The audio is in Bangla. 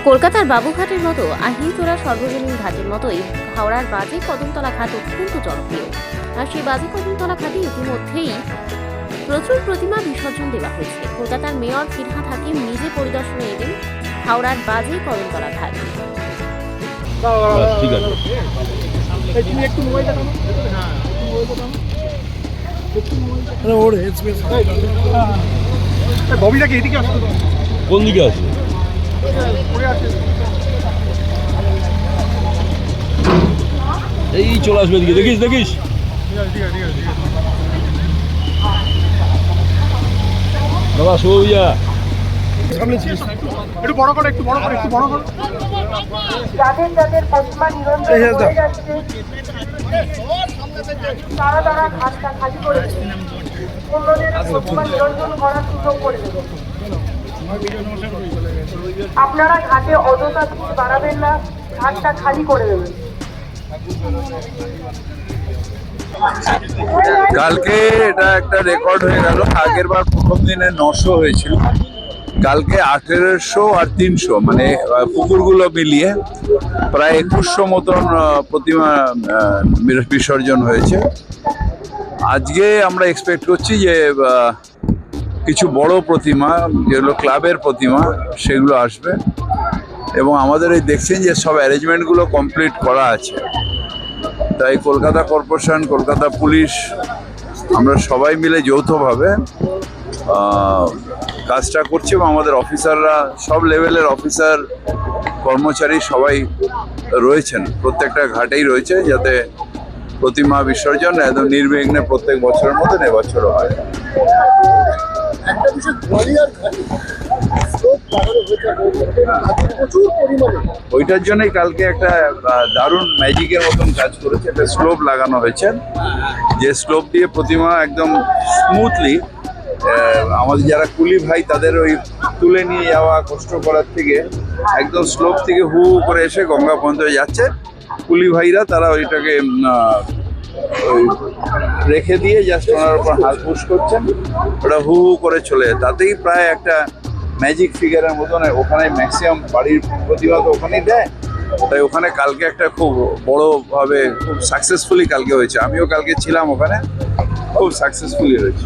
কলকাতার বাবুঘাটের মতো আহিরতলা সর্বজনীন ঘাটের মতোই হাওড়ার বাজে কদমতলা ঘাট অত্যন্ত জনপ্রিয়। আর সেই বাজে কদমতলা ঘাটে ইতিমধ্যেই প্রচুর প্রতিমা বিসর্জন দেওয়া হয়েছে। কলকাতার মেয়র ফিরহাদ হাকিম নিজে পরিদর্শনে এলেন হাওড়ার বাজে কদমতলা ঘাট। কোন দিকে আছে? এই চলে আসবে এদিকে, দেখিস দেখিস। বাবা সৌজা একটু বড় করে, একটু বড় করে, একটু বড় করে। যাদের যাদের প্রতিমা নিরঞ্জন হয়ে যাচ্ছে তারা ঘাটটা খালি করে দেবে। অন্যদের প্রতিমা নিরঞ্জন করার সুযোগ করে দেবে। আপনারা ঘাটে অযথা ভিড় বাড়াবেন না, ঘাটটা খালি করে দেবেন। কালকে এটা একটা রেকর্ড হয়ে গেল। আগের বার প্রথম দিনে 900 হয়েছিল, কালকে 1800 আর 300, মানে পুকুরগুলো মিলিয়ে প্রায় 2100 মতন প্রতিমা বিসর্জন হয়েছে। আজকে আমরা এক্সপেক্ট করছি যে কিছু বড় প্রতিমা, যেগুলো ক্লাবের প্রতিমা, সেগুলো আসবে। এবং আমাদের এই দেখছেন যে সব অ্যারেঞ্জমেন্টগুলো কমপ্লিট করা আছে। তাই কলকাতা কর্পোরেশন, কলকাতা পুলিশ, আমরা সবাই মিলে যৌথভাবে কাজটা করছি। এবং আমাদের অফিসাররা, সব লেভেলের অফিসার, কর্মচারী সবাই রয়েছেন, প্রত্যেকটা ঘাটেই রয়েছে, যাতে প্রতিমা বিসর্জন একদম নির্বিঘ্নে প্রত্যেক বছরের মতন এবছরও হয়। ওইটার জন্যই কালকে একটা দারুণ ম্যাজিকের মতন কাজ করেছে। একটা স্লোপ লাগানো হয়েছে, যে স্লোপ দিয়ে প্রতিমা একদম স্মুথলি, আমাদের যারা কুলি ভাই তাদের ওই তুলে নিয়ে যাওয়া কষ্ট করার থেকে একদম স্লোপ থেকে হু হু করে এসে গঙ্গা পর্যন্ত যাচ্ছে। কুলি ভাইরা তারা ওইটাকে ওই রেখে দিয়ে জাস্ট ওনার উপর হাত পুশ করছেন, ওটা হু হু করে চলে। তাতেই প্রায় একটা ম্যাজিক ফিগারের মতন ওখানে ম্যাক্সিমাম বাড়ির প্রতিভা তো ওখানেই দেয়। তাই ওখানে কালকে একটা খুব বড়োভাবে, খুব সাকসেসফুলি কালকে হয়েছে। আমিও কালকে ছিলাম ওখানে, খুব সাকসেসফুলি হয়েছে।